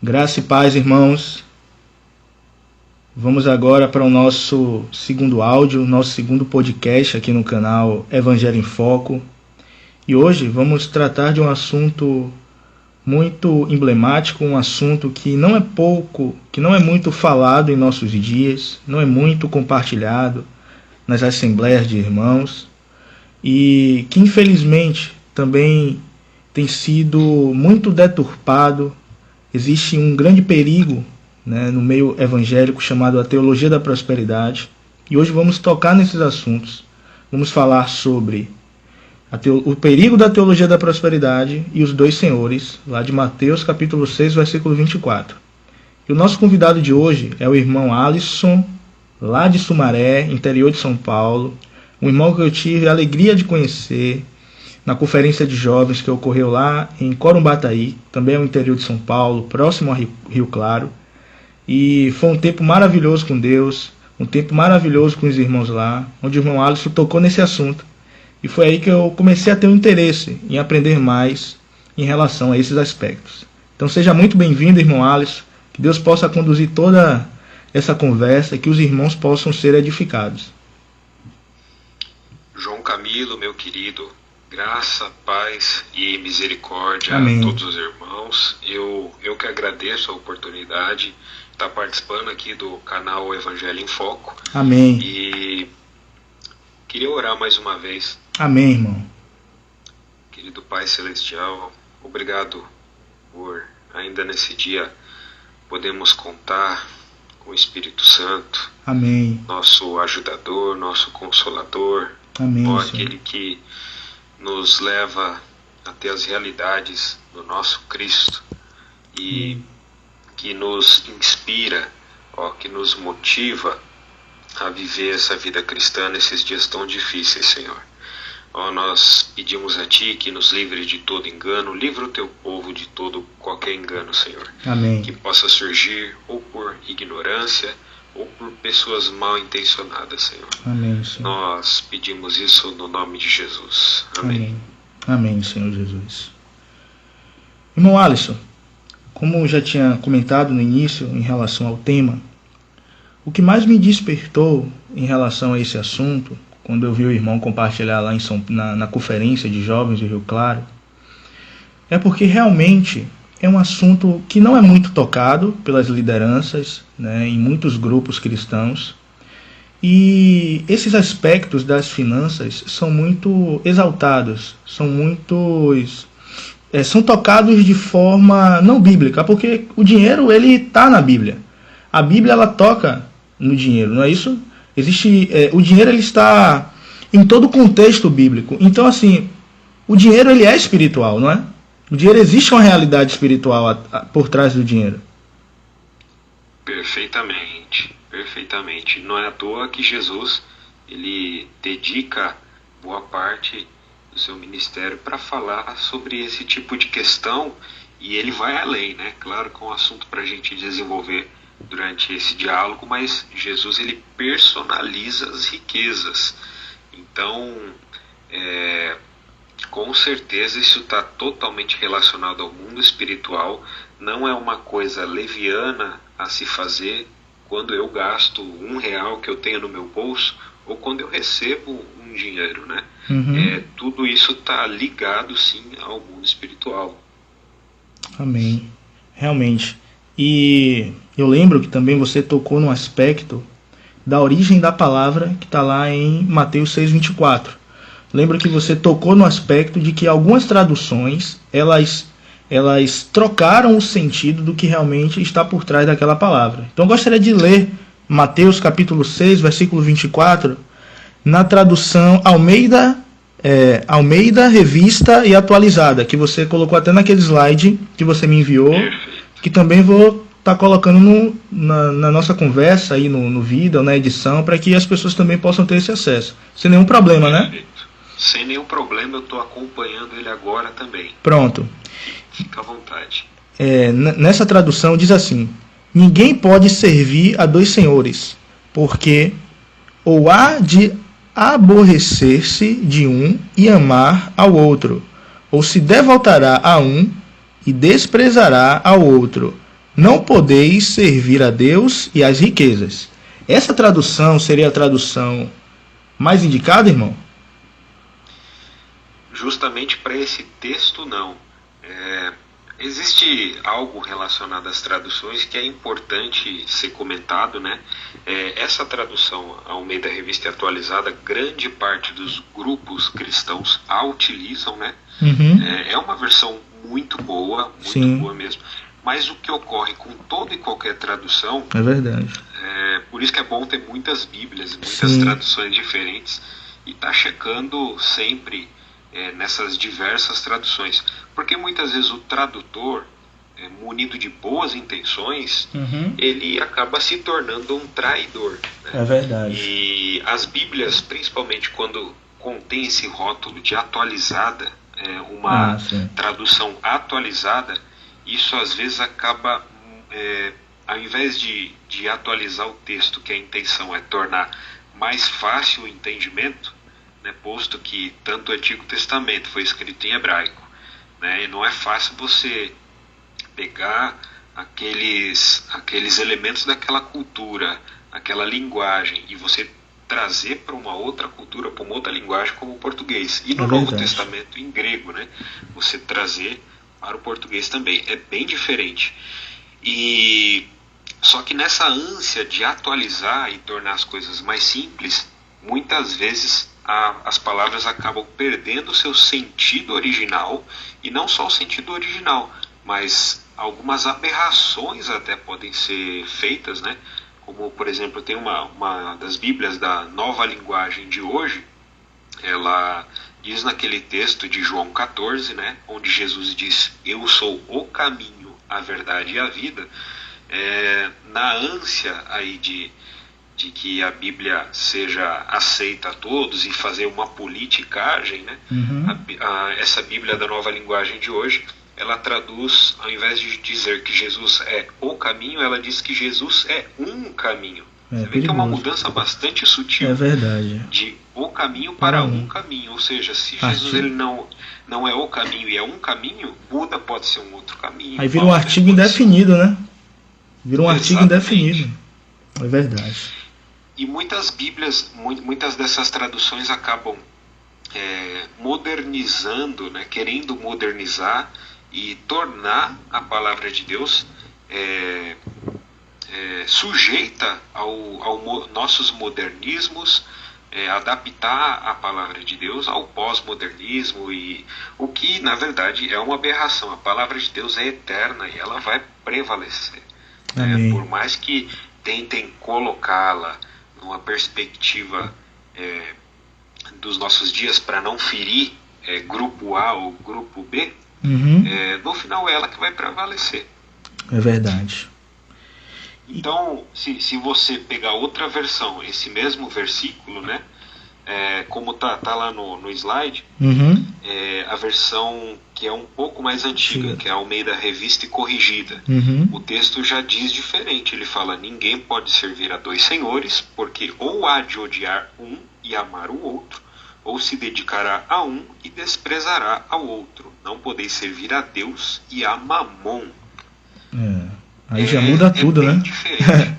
Graça e paz, irmãos. Vamos agora para o nosso segundo áudio, nosso segundo podcast aqui no canal Evangelho em Foco. E hoje vamos tratar de um assunto muito emblemático, um assunto que não é muito falado em nossos dias, não é muito compartilhado nas assembleias de irmãos e que infelizmente também tem sido muito deturpado. Existe um grande perigo, no meio evangélico chamado a teologia da prosperidade. E hoje vamos tocar nesses assuntos. Vamos falar sobre o perigo da teologia da prosperidade e os dois senhores, lá de Mateus capítulo 6, versículo 24. E o nosso convidado de hoje é o irmão Alisson, lá de Sumaré, interior de São Paulo. Um irmão que eu tive a alegria de conhecer na conferência de jovens que ocorreu lá em Corumbataí, também é o interior de São Paulo, próximo a Rio Claro. E foi um tempo maravilhoso com Deus, um tempo maravilhoso com os irmãos lá, onde o irmão Alisson tocou nesse assunto. E foi aí que eu comecei a ter um interesse em aprender mais em relação a esses aspectos. Então seja muito bem-vindo, irmão Alisson, que Deus possa conduzir toda essa conversa e que os irmãos possam ser edificados. João Camilo, meu querido, graça, paz e misericórdia Amém. A todos os irmãos. Eu que agradeço a oportunidade de estar participando aqui do canal Evangelho em Foco. Amém. E queria orar mais uma vez. Amém, irmão. Querido Pai Celestial, obrigado por ainda nesse dia podemos contar com o Espírito Santo. Amém. Nosso ajudador, nosso consolador. Amém. Ó, aquele que nos leva até as realidades do nosso Cristo e que nos inspira, que nos motiva a viver essa vida cristã nesses dias tão difíceis, Senhor. Nós pedimos a Ti que nos livre de todo engano, livre o Teu povo de todo qualquer engano, Senhor. Amém. Que possa surgir ou por ignorância ou por pessoas mal intencionadas, Senhor. Amém, Senhor. Nós pedimos isso no nome de Jesus. Amém. Amém, Senhor Jesus. Irmão Alisson, como eu já tinha comentado no início em relação ao tema, o que mais me despertou em relação a esse assunto, quando eu vi o irmão compartilhar lá na conferência de jovens de Rio Claro, é porque realmente é um assunto que não é muito tocado pelas lideranças, em muitos grupos cristãos. E esses aspectos das finanças são muito exaltados, são tocados de forma não bíblica, porque o dinheiro ele está na Bíblia. A Bíblia ela toca no dinheiro, não é isso? O dinheiro ele está em todo o contexto bíblico. Então, assim, o dinheiro ele é espiritual, não é? O dinheiro, existe uma realidade espiritual por trás do dinheiro. Perfeitamente. Não é à toa que Jesus ele dedica boa parte do seu ministério para falar sobre esse tipo de questão, e ele vai além, né? Claro que é um assunto para a gente desenvolver durante esse diálogo, mas Jesus ele personaliza as riquezas. Então, com certeza isso está totalmente relacionado ao mundo espiritual. Não é uma coisa leviana a se fazer quando eu gasto R$1 que eu tenho no meu bolso ou quando eu recebo um dinheiro, né? Tudo isso está ligado sim ao mundo espiritual. Amém. Realmente. E eu lembro que também você tocou no aspecto da origem da palavra que está lá em Mateus 6,24. Lembro que você tocou no aspecto de que algumas traduções elas trocaram o sentido do que realmente está por trás daquela palavra. Então eu gostaria de ler Mateus capítulo 6, versículo 24, na tradução Almeida, Revista e Atualizada, que você colocou até naquele slide que você me enviou, que também vou estar colocando na nossa conversa, aí no vídeo, na edição, para que as pessoas também possam ter esse acesso. Sem nenhum problema, né? Sem nenhum problema, eu estou acompanhando ele agora também. Pronto. Fica à vontade. Nessa tradução diz assim: ninguém pode servir a dois senhores, porque ou há de aborrecer-se de um e amar ao outro, ou se devotará a um e desprezará ao outro. não podeis servir a Deus e às riquezas. Essa tradução seria a tradução mais indicada, irmão? Justamente para esse texto, não. Existe algo relacionado às traduções que é importante ser comentado, né? Essa tradução, Almeida Revista Atualizada, grande parte dos grupos cristãos a utilizam, né? É uma versão muito boa mesmo. Mas o que ocorre com toda e qualquer tradução... É verdade. Por isso que é bom ter muitas bíblias, muitas traduções diferentes, e estar checando sempre nessas diversas traduções. Porque muitas vezes o tradutor, munido de boas intenções, ele acaba se tornando um traidor. Né? É verdade. E as bíblias, principalmente quando contém esse rótulo de atualizada, uma tradução atualizada, isso às vezes acaba, ao invés de atualizar o texto, que a intenção é tornar mais fácil o entendimento, né, posto que tanto o Antigo Testamento foi escrito em hebraico, né, e não é fácil você pegar aqueles elementos daquela cultura, aquela linguagem, e você trazer para uma outra cultura, para uma outra linguagem como o português. E no Novo Testamento em grego, né, você trazer para o português também. É bem diferente. E só que nessa ânsia de atualizar e tornar as coisas mais simples, muitas vezes as palavras acabam perdendo o seu sentido original, e não só o sentido original, mas algumas aberrações até podem ser feitas, né? Como, por exemplo, tem uma das Bíblias da Nova Linguagem de hoje, ela diz naquele texto de João 14, né, onde Jesus diz: eu sou o caminho, a verdade e a vida, na ânsia aí de que a Bíblia seja aceita a todos e fazer uma politicagem, né? Essa Bíblia da Nova Linguagem de hoje, ela traduz, ao invés de dizer que Jesus é o caminho, ela diz que Jesus é um caminho. Você vê que é uma mudança bastante sutil. É verdade. De o caminho para um caminho. Ou seja, se Jesus ele não é o caminho e é um caminho, Buda pode ser um outro caminho. Aí vira um artigo indefinido, né? Vira um artigo indefinido. É verdade. E muitas Bíblias, muitas dessas traduções acabam modernizando, né, querendo modernizar e tornar a palavra de Deus sujeita ao nossos modernismos, adaptar a palavra de Deus ao pós-modernismo, e o que na verdade é uma aberração. A palavra de Deus é eterna e ela vai prevalecer. Por mais que tentem colocá-la numa perspectiva dos nossos dias para não ferir grupo A ou grupo B, no final é ela que vai prevalecer. É verdade. Então, se você pegar outra versão, esse mesmo versículo, né, como tá lá no slide, a versão que é um pouco mais antiga, que é a Almeida Revista e Corrigida, o texto já diz diferente. Ele fala: ninguém pode servir a dois senhores, porque ou há de odiar um e amar o outro, ou se dedicará a um e desprezará ao outro. Não podeis servir a Deus e a Mamon. Aí já muda tudo, né? Diferente.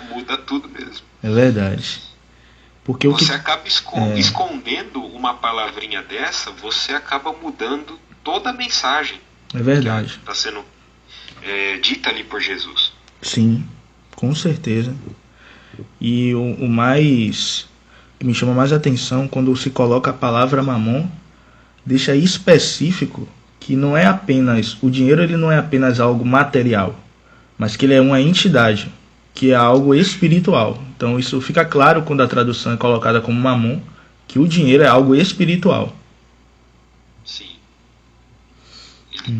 Muda tudo mesmo. É verdade. Porque você acaba escondendo uma palavrinha dessa, você acaba mudando toda a mensagem. É verdade. Que está sendo dita ali por Jesus. Sim, com certeza. E o mais que me chama mais atenção, quando se coloca a palavra mamon, deixa específico que não é apenas o dinheiro, ele não é apenas algo material, mas que ele é uma entidade, que é algo espiritual. Então isso fica claro quando a tradução é colocada como mamon, que o dinheiro é algo espiritual. Sim. Ele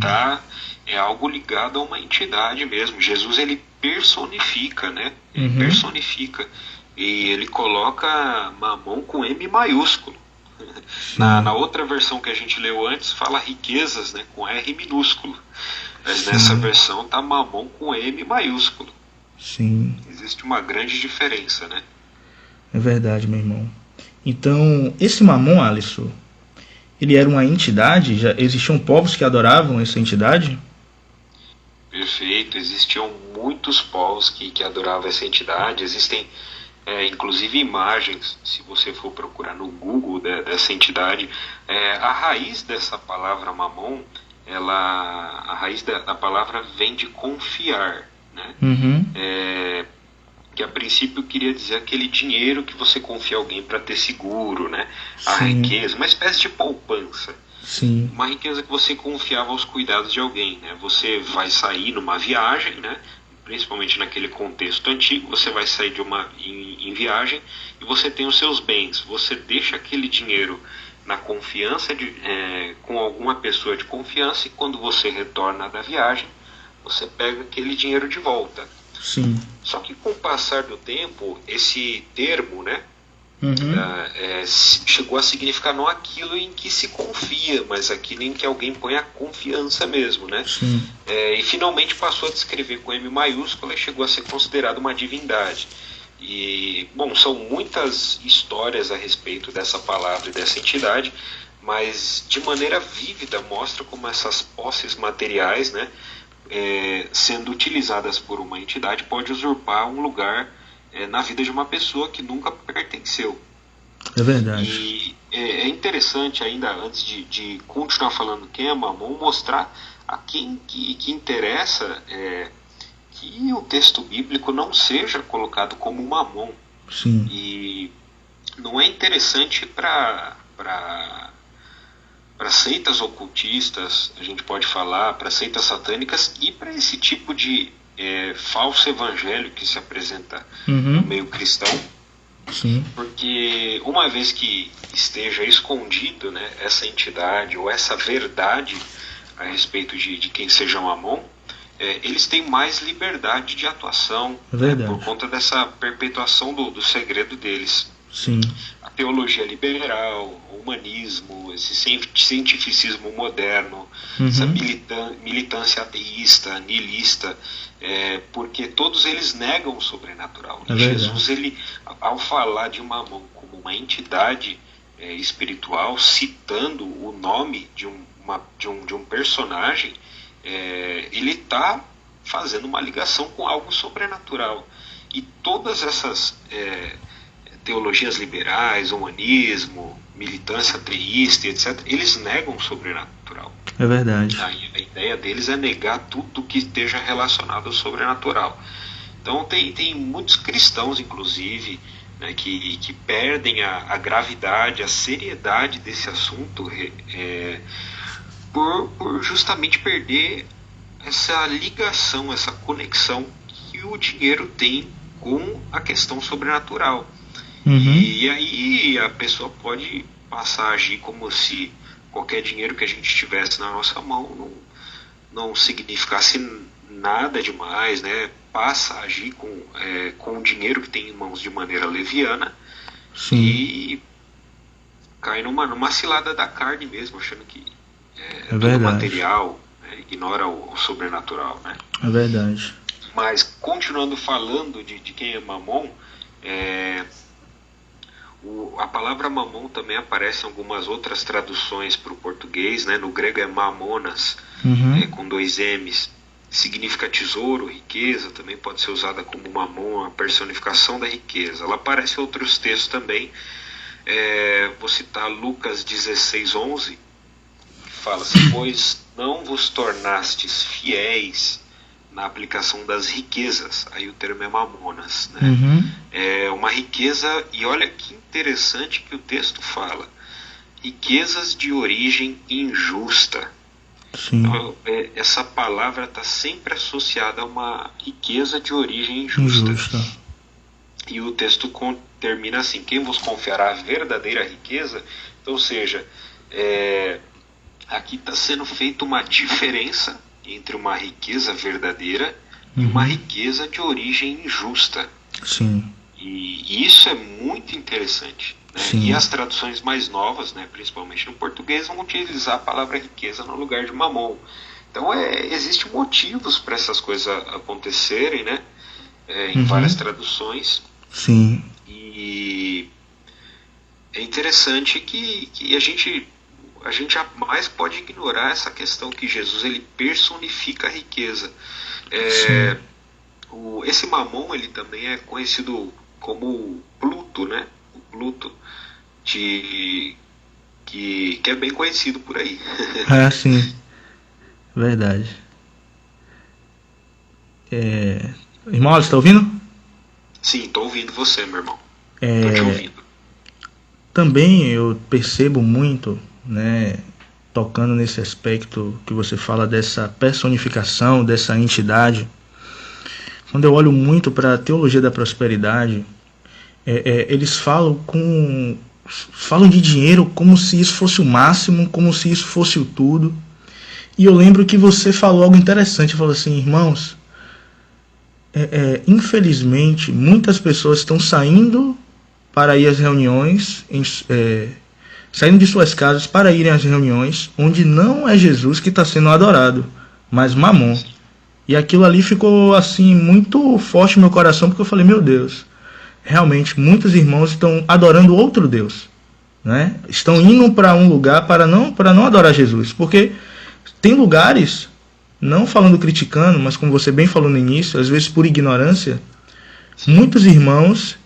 é algo ligado a uma entidade mesmo. Jesus, ele personifica, né? Ele personifica. E ele coloca mamon com M maiúsculo. Na outra versão que a gente leu antes, fala riquezas, né, com R minúsculo. Mas nessa versão tá mamon com M maiúsculo. Sim. Existe uma grande diferença, né? É verdade, meu irmão. Então, esse mamon, Alisson, ele era uma entidade? Já existiam povos que adoravam essa entidade? feito. Existiam muitos povos que adoravam essa entidade. Existem inclusive imagens, se você for procurar no Google dessa entidade. A raiz dessa palavra Mamon, a raiz da palavra vem de confiar, né? Que a princípio queria dizer aquele dinheiro que você confia a alguém para ter seguro, né? A riqueza, uma espécie de poupança. Sim. Uma riqueza que você confiava aos cuidados de alguém, né? Você vai sair numa viagem, né? Principalmente naquele contexto antigo, você vai sair em viagem e você tem os seus bens. Você deixa aquele dinheiro na confiança com alguma pessoa de confiança, e quando você retorna da viagem, você pega aquele dinheiro de volta. Sim. Só que com o passar do tempo, esse termo, né, chegou a significar não aquilo em que se confia, mas aquilo em que alguém põe a confiança mesmo, né? Sim. E finalmente passou a descrever com M maiúscula e chegou a ser considerado uma divindade. E, bom, são muitas histórias a respeito dessa palavra e dessa entidade, mas de maneira vívida mostra como essas posses materiais, né, sendo utilizadas por uma entidade, pode usurpar um lugar na vida de uma pessoa que nunca pertenceu. É verdade. E é interessante ainda, antes de continuar falando quem é Mamon, mostrar a quem que interessa que o texto bíblico não seja colocado como Mamon. Sim. E não é interessante para seitas ocultistas, a gente pode falar, para seitas satânicas e para esse tipo de falso evangelho que se apresenta no meio cristão. Sim. Porque uma vez que esteja escondido, né, essa entidade ou essa verdade a respeito de quem seja Mamon, eles têm mais liberdade de atuação, né, por conta dessa perpetuação do segredo deles. Sim. A teologia liberal, o humanismo, esse cientificismo moderno, essa militância ateísta, nihilista, porque todos eles negam o sobrenatural. E Jesus, ele, ao falar de Mamon como uma entidade espiritual, citando o nome de um personagem, ele está fazendo uma ligação com algo sobrenatural. E todas essas teologias liberais, humanismo, militância ateísta, etc., eles negam o sobrenatural. É verdade. A ideia deles é negar tudo que esteja relacionado ao sobrenatural. Então tem muitos cristãos, inclusive, né, que perdem a gravidade, a seriedade desse assunto por justamente perder essa ligação, essa conexão que o dinheiro tem com a questão sobrenatural. E aí a pessoa pode passar a agir como se qualquer dinheiro que a gente tivesse na nossa mão não significasse nada demais, né? Passa a agir com o dinheiro que tem em mãos de maneira leviana. Sim. E cai numa cilada da carne mesmo, achando que é tudo material, né? Ignora o sobrenatural, né? É verdade. Mas continuando falando de quem é Mamon, a palavra Mamon também aparece em algumas outras traduções para o português, né? No grego é mamonas, com 2 M's. Significa tesouro, riqueza, também pode ser usada como Mamon, a personificação da riqueza. Ela aparece em outros textos também. Vou citar Lucas 16:11, que fala assim: pois não vos tornastes fiéis na aplicação das riquezas. Aí o termo é mamonas, né? É uma riqueza, e olha que interessante que o texto fala: riquezas de origem injusta. Sim. Então, essa palavra está sempre associada a uma riqueza de origem injusta. E o texto termina assim: quem vos confiará a verdadeira riqueza? Então, ou seja, aqui está sendo feita uma diferença entre uma riqueza verdadeira e uma riqueza de origem injusta. Sim. E isso é muito interessante, né? E as traduções mais novas, né, principalmente no português, vão utilizar a palavra riqueza no lugar de mamon. Então existem motivos para essas coisas acontecerem, né, em várias traduções. Sim. E é interessante que a gente, a gente jamais pode ignorar essa questão que Jesus ele personifica a riqueza. Esse Mamon ele também é conhecido como Pluto, né? O Pluto, que é bem conhecido por aí. Sim, verdade. Irmão, você está ouvindo? Sim, estou ouvindo você, meu irmão. Estou te ouvindo. Também eu percebo muito, né, tocando nesse aspecto que você fala dessa personificação, dessa entidade. Quando eu olho muito para a teologia da prosperidade, eles falam de dinheiro como se isso fosse o máximo, como se isso fosse o tudo. E eu lembro que você falou algo interessante, falou assim, irmãos, infelizmente muitas pessoas estão saindo para ir às reuniões, saindo de suas casas para irem às reuniões, onde não é Jesus que está sendo adorado, mas Mamon. E aquilo ali ficou assim muito forte no meu coração, porque eu falei, meu Deus, realmente muitos irmãos estão adorando outro Deus, né? Estão indo para um lugar para não adorar Jesus, porque tem lugares, não falando criticando, mas como você bem falou no início, às vezes por ignorância, muitos irmãos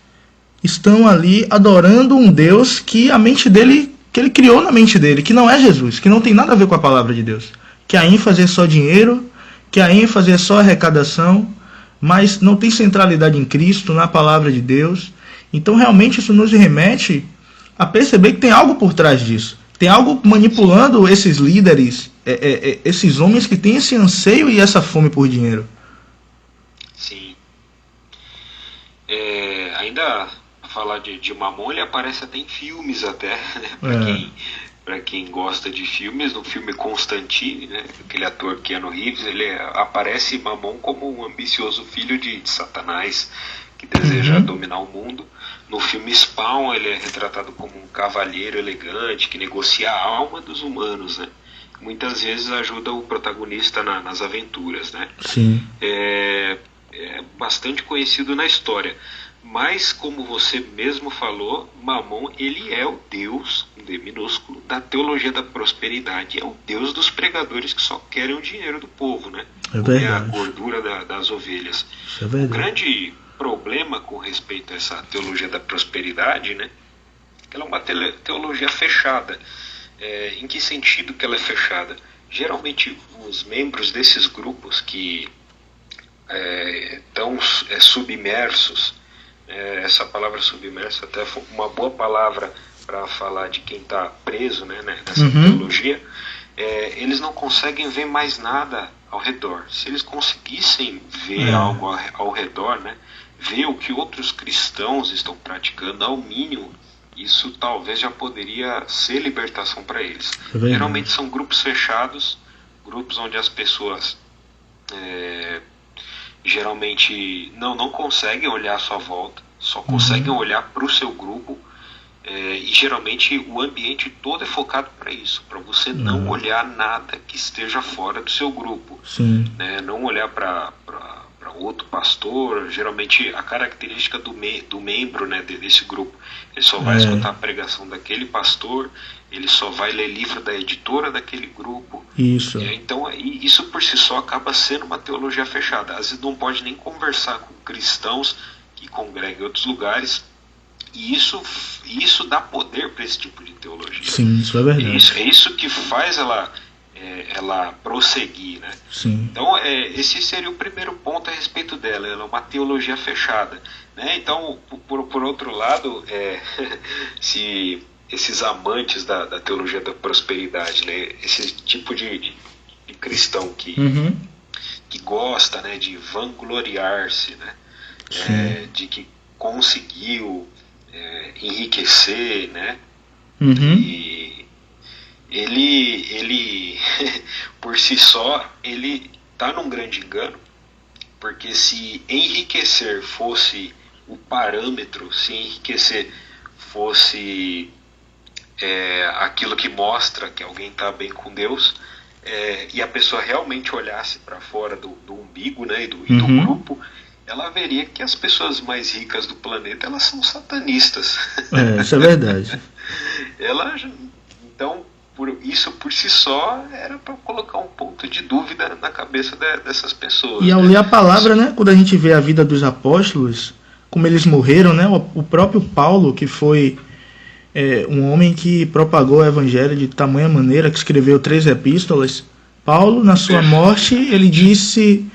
estão ali adorando um Deus que a mente dele, que ele criou na mente dele, que não é Jesus, que não tem nada a ver com a palavra de Deus, que a ênfase é só dinheiro, que a ênfase é só arrecadação, mas não tem centralidade em Cristo, na palavra de Deus. Então realmente isso nos remete a perceber que tem algo por trás disso. Tem algo manipulando esses líderes, esses homens que têm esse anseio e essa fome por dinheiro. Sim. Ainda falar de Mamon, ele aparece até em filmes até, né? Para quem gosta de filmes, no filme Constantine, né, aquele ator Keanu Reeves, ele aparece Mamon como um ambicioso filho de Satanás que deseja dominar o mundo. No filme Spawn, ele é retratado como um cavalheiro elegante que negocia a alma dos humanos, né? Muitas vezes ajuda o protagonista nas aventuras, né? Sim. É bastante conhecido na história. Mas, como você mesmo falou, Mamon, ele é o Deus, um D minúsculo, da teologia da prosperidade. É o Deus dos pregadores que só querem o dinheiro do povo, né? Comer a gordura das ovelhas. Isso é verdade. O grande problema com respeito a essa teologia da prosperidade, né? Que ela é uma teologia fechada. Em que sentido que ela é fechada? Geralmente, os membros desses grupos que estão submersos, essa palavra submerso até foi uma boa palavra para falar de quem está preso, né, nessa teologia, eles não conseguem ver mais nada ao redor. Se eles conseguissem ver algo ao redor, né, ver o que outros cristãos estão praticando, ao mínimo, isso talvez já poderia ser libertação para eles. Geralmente são grupos fechados, grupos onde as pessoas geralmente não conseguem olhar à sua volta, só conseguem olhar para o seu grupo, e geralmente o ambiente todo é focado para isso, para você não olhar nada que esteja fora do seu grupo. Sim. Né? Não olhar para outro pastor. Geralmente a característica do membro, né, desse grupo, ele só vai escutar a pregação daquele pastor, ele só vai ler livro da editora daquele grupo. Isso. Então isso por si só acaba sendo uma teologia fechada. Às vezes não pode nem conversar com cristãos que congregam em outros lugares, e isso dá poder para esse tipo de teologia. Sim, isso é verdade. É isso que faz ela prosseguir, né? Sim. Então esse seria o primeiro ponto a respeito dela. Ela é uma teologia fechada, né? Então, por outro lado, se esses amantes da teologia da prosperidade, né, esse tipo de cristão que gosta, né, de vangloriar-se, né, de que conseguiu enriquecer, né, e ele por si só, ele está num grande engano, porque se enriquecer fosse o parâmetro, se enriquecer fosse aquilo que mostra que alguém está bem com Deus, e a pessoa realmente olhasse para fora do umbigo, né, e do grupo, ela veria que as pessoas mais ricas do planeta, elas são satanistas. Isso é verdade. Então, isso por si só era para colocar um ponto de dúvida na cabeça dessas pessoas. E ao ler a palavra, né, quando a gente vê a vida dos apóstolos, como eles morreram, né, o próprio Paulo, que foi um homem que propagou o evangelho de tamanha maneira, que escreveu 3 epístolas, Paulo, na sua morte, ele disse: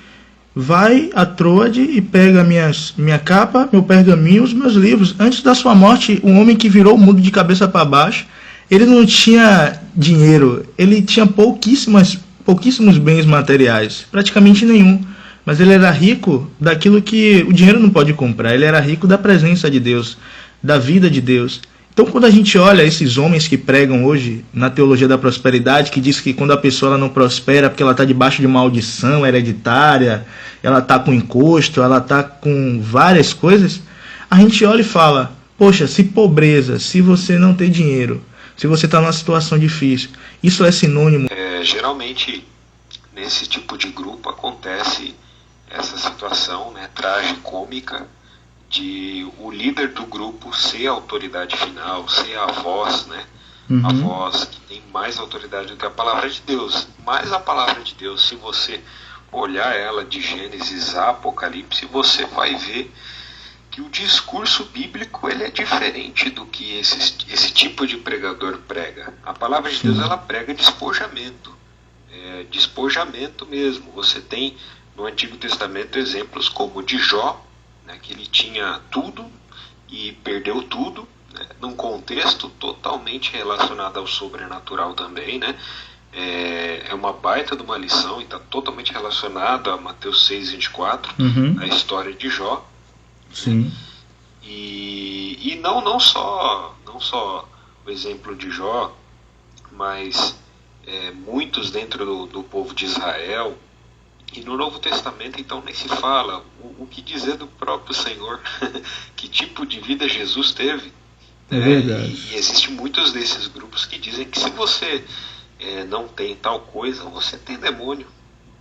vai a Troade e pega minha capa, meu pergaminho, os meus livros. Antes da sua morte, um homem que virou o mundo de cabeça para baixo, ele não tinha dinheiro, ele tinha pouquíssimos bens materiais, praticamente nenhum. Mas ele era rico daquilo que o dinheiro não pode comprar, ele era rico da presença de Deus, da vida de Deus. Então, quando a gente olha esses homens que pregam hoje na teologia da prosperidade, que diz que quando a pessoa ela não prospera porque ela está debaixo de maldição hereditária, ela está com encosto, ela está com várias coisas, a gente olha e fala: poxa, se pobreza, se você não tem dinheiro, se você está numa situação difícil, isso é sinônimo? Geralmente, nesse tipo de grupo acontece essa situação, né, tragicômica, de o líder do grupo ser a autoridade final, ser a voz, né? A voz que tem mais autoridade do que a palavra de Deus. Mas a palavra de Deus, se você olhar ela de Gênesis a Apocalipse, você vai ver que o discurso bíblico ele é diferente do que esse tipo de pregador prega. A palavra de Deus ela prega despojamento, despojamento mesmo. Você tem no Antigo Testamento exemplos como o de Jó, que ele tinha tudo e perdeu tudo, né, num contexto totalmente relacionado ao sobrenatural também, né? É uma baita de uma lição e está totalmente relacionado a Mateus 6:24, a história de Jó. Sim. E não só o exemplo de Jó, mas muitos dentro do povo de Israel. E no Novo Testamento, então, nem se fala o que dizer do próprio Senhor, que tipo de vida Jesus teve. É verdade. E existem muitos desses grupos que dizem que se você não tem tal coisa, você tem demônio.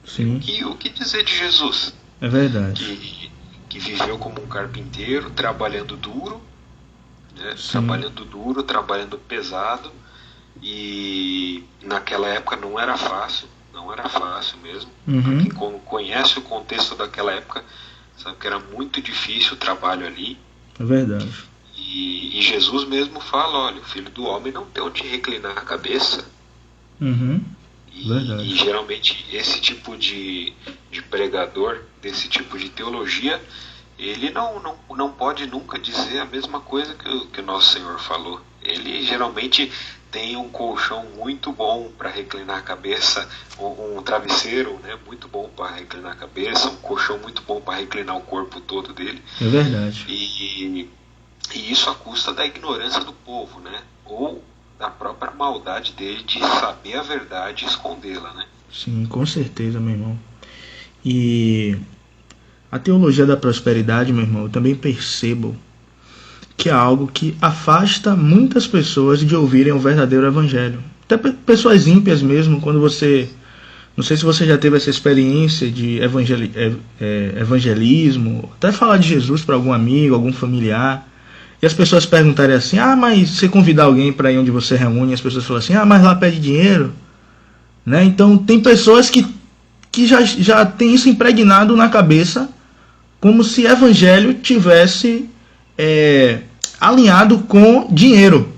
Sim. O que dizer de Jesus? É verdade. Que viveu como um carpinteiro, trabalhando duro, né? Trabalhando pesado, e naquela época não era fácil mesmo. Quem conhece o contexto daquela época sabe que era muito difícil o trabalho ali. É verdade. E Jesus mesmo fala: olha, o Filho do Homem não tem onde reclinar a cabeça. Verdade. E geralmente esse tipo de pregador, desse tipo de teologia, ele não pode nunca dizer a mesma coisa que o nosso Senhor falou. Ele geralmente tem um colchão muito bom para reclinar a cabeça, um travesseiro, né, muito bom para reclinar a cabeça, um colchão muito bom para reclinar o corpo todo dele. É verdade. E isso à custa da ignorância do povo, né? Ou da própria maldade dele de saber a verdade e escondê-la, né? Sim, com certeza, meu irmão. E a teologia da prosperidade, meu irmão, eu também percebo que é algo que afasta muitas pessoas de ouvirem o verdadeiro evangelho. Até pessoas ímpias mesmo, quando você... Não sei se você já teve essa experiência de evangelismo, até falar de Jesus para algum amigo, algum familiar, e as pessoas perguntarem assim: mas você convidar alguém para ir onde você reúne, as pessoas falam assim: mas lá pede dinheiro, né? Então tem pessoas que já tem isso impregnado na cabeça, como se evangelho tivesse alinhado com dinheiro.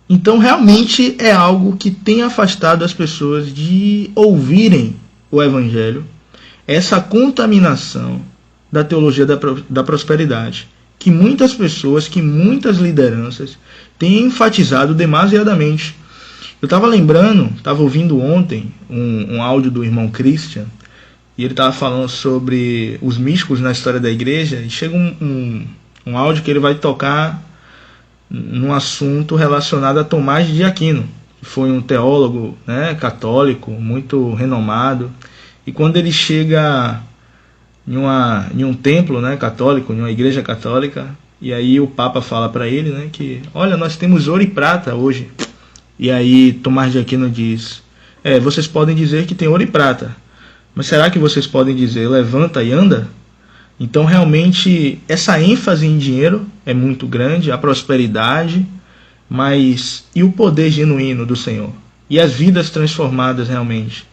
Então realmente é algo que tem afastado as pessoas de ouvirem o evangelho, essa contaminação da teologia da prosperidade, que muitas pessoas, que muitas lideranças têm enfatizado demasiadamente. Eu estava ouvindo ontem um áudio do irmão Christian, e ele estava falando sobre os místicos na história da igreja, e chega um áudio que ele vai tocar num assunto relacionado a Tomás de Aquino, que foi um teólogo, né, católico, muito renomado, e quando ele chega em um templo, né, católico, em uma igreja católica, e aí o Papa fala para ele, né, que, olha, nós temos ouro e prata hoje. E aí Tomás de Aquino diz: vocês podem dizer que tem ouro e prata, mas será que vocês podem dizer levanta e anda? Então realmente essa ênfase em dinheiro é muito grande, a prosperidade, mas e o poder genuíno do Senhor? E as vidas transformadas realmente?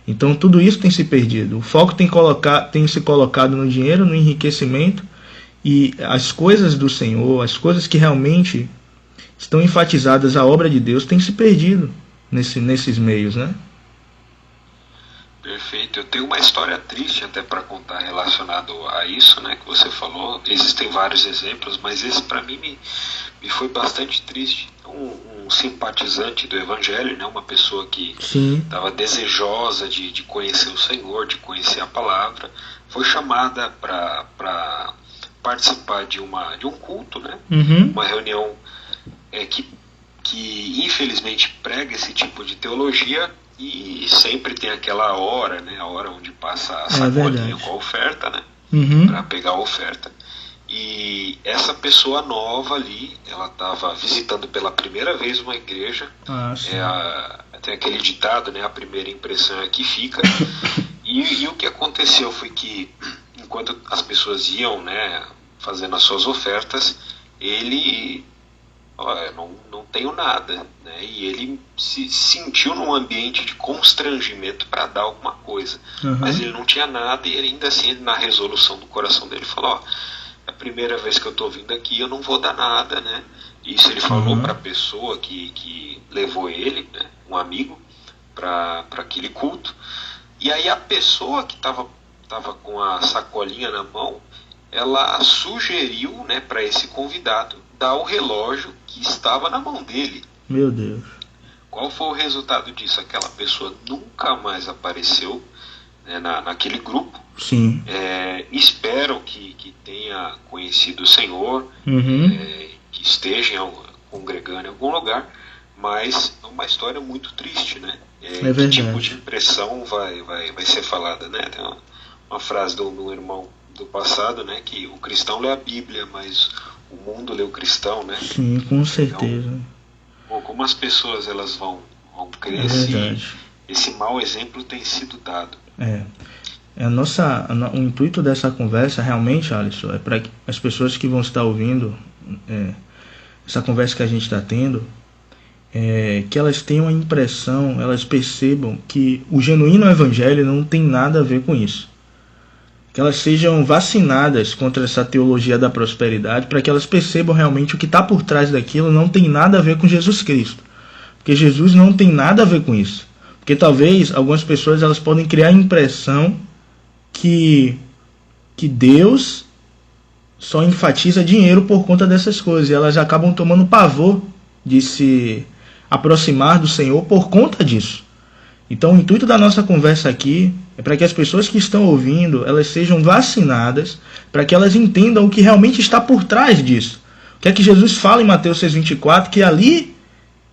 Então tudo isso tem se perdido. O foco tem se colocado no dinheiro, no enriquecimento, e as coisas do Senhor, as coisas que realmente estão enfatizadas a obra de Deus, têm se perdido nesses meios, né? Perfeito. Eu tenho uma história triste até para contar relacionado a isso, né, que você falou. Existem vários exemplos, mas esse para mim me foi bastante triste. Um simpatizante do Evangelho, né, uma pessoa que estava desejosa de conhecer o Senhor, de conhecer a palavra, foi chamada para participar de um culto, né, uma reunião que infelizmente prega esse tipo de teologia. E sempre tem aquela hora, né, a hora onde passa a sacolinha com a oferta, né, para pegar a oferta. E essa pessoa nova ali, ela estava visitando pela primeira vez uma igreja. Tem aquele ditado, né, a primeira impressão é que fica. E o que aconteceu foi que, enquanto as pessoas iam, né, fazendo as suas ofertas, ele... não tenho nada, né? E ele se sentiu num ambiente de constrangimento para dar alguma coisa, mas ele não tinha nada, e ele ainda assim, na resolução do coração dele, falou: é a primeira vez que eu estou vindo aqui, eu não vou dar nada, né? Isso ele falou para a pessoa que levou ele, né, um amigo, para aquele culto. E aí a pessoa que estava com a sacolinha na mão, ela sugeriu, né, para esse convidado dar o relógio que estava na mão dele. Meu Deus. Qual foi o resultado disso? Aquela pessoa nunca mais apareceu, né, naquele grupo. Sim. Espero que tenha conhecido o Senhor, que esteja congregando em algum lugar, mas é uma história muito triste, né? Que tipo de impressão vai ser falada, né? Tem uma frase do irmão do passado, né, que o cristão lê a Bíblia, mas o mundo lê o cristão, né? Sim, com certeza. Então, como as pessoas elas vão crescer, esse mau exemplo tem sido dado. O intuito dessa conversa realmente, Alisson, é para as pessoas que vão estar ouvindo essa conversa que a gente está tendo, que elas tenham a impressão, elas percebam que o genuíno evangelho não tem nada a ver com isso. Que elas sejam vacinadas contra essa teologia da prosperidade, para que elas percebam realmente o que está por trás daquilo não tem nada a ver com Jesus Cristo. Porque Jesus não tem nada a ver com isso. Porque talvez algumas pessoas elas podem criar a impressão que Deus só enfatiza dinheiro por conta dessas coisas. E elas acabam tomando pavor de se aproximar do Senhor por conta disso. Então o intuito da nossa conversa aqui é para que as pessoas que estão ouvindo, elas sejam vacinadas, para que elas entendam o que realmente está por trás disso. O que é que Jesus fala em Mateus 6,24, que ali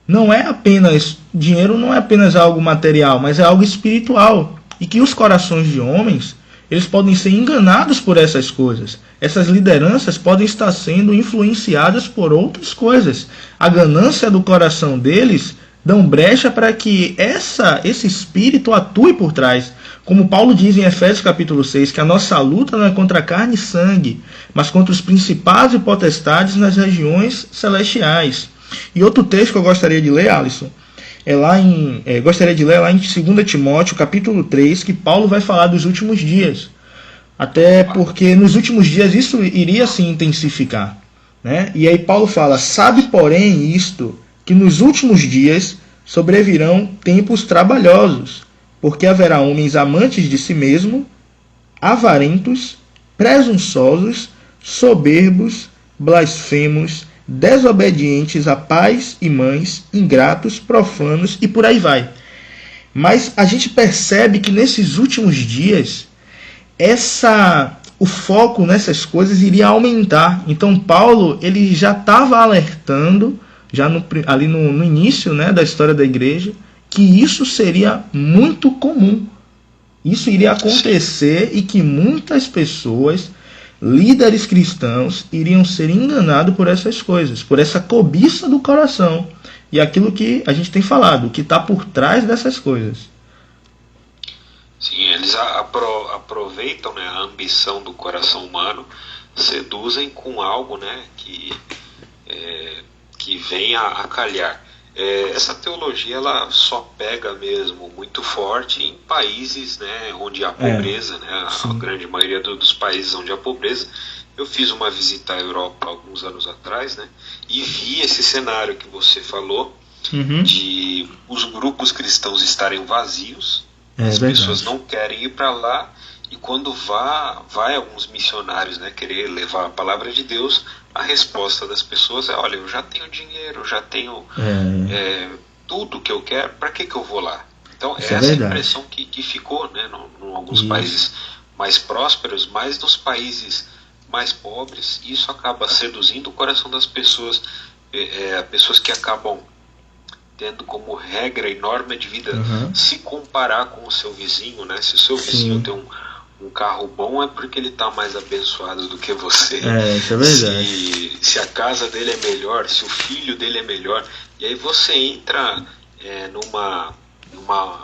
não é apenas, dinheiro não é apenas algo material, mas é algo espiritual. E que os corações de homens, eles podem ser enganados por essas coisas. Essas lideranças podem estar sendo influenciadas por outras coisas. A ganância do coração deles dão brecha para que esse espírito atue por trás. Como Paulo diz em Efésios capítulo 6, que a nossa luta não é contra carne e sangue, mas contra os principados e potestades nas regiões celestiais. E outro texto que eu gostaria de ler, Alisson, gostaria de ler lá em 2 Timóteo capítulo 3, que Paulo vai falar dos últimos dias. Até porque nos últimos dias isso iria se intensificar, né? E aí Paulo fala: sabe, porém, isto, que nos últimos dias sobrevirão tempos trabalhosos, porque haverá homens amantes de si mesmo, avarentos, presunçosos, soberbos, blasfemos, desobedientes a pais e mães, ingratos, profanos e por aí vai. Mas a gente percebe que nesses últimos dias o foco nessas coisas iria aumentar. Então Paulo ele já estava alertando ali no início, né, da história da igreja, que isso seria muito comum. Isso iria acontecer e que muitas pessoas, líderes cristãos, iriam ser enganados por essas coisas, por essa cobiça do coração. E aquilo que a gente tem falado, o que está por trás dessas coisas. Sim, eles aproveitam, né, a ambição do coração humano, seduzem com algo, né, que que venha a calhar. Essa teologia ela só pega mesmo muito forte em países, né, onde há pobreza, né, a grande maioria dos países onde há pobreza. Eu fiz uma visita à Europa alguns anos atrás, né, e vi esse cenário que você falou, de os grupos cristãos estarem vazios, as pessoas não querem ir para lá, e quando vai alguns missionários, né, querer levar a palavra de Deus, a resposta das pessoas é: olha, eu já tenho dinheiro, eu já tenho tudo que eu quero, para que eu vou lá? Então essa é a impressão que ficou, né, em alguns países mais prósperos, mas nos países mais pobres, isso acaba seduzindo o coração das pessoas, pessoas que acabam tendo como regra e norma de vida se comparar com o seu vizinho, né? Se o seu vizinho tem um carro bom, é porque ele está mais abençoado do que você. Isso é verdade. Se a casa dele é melhor, se o filho dele é melhor, e aí você entra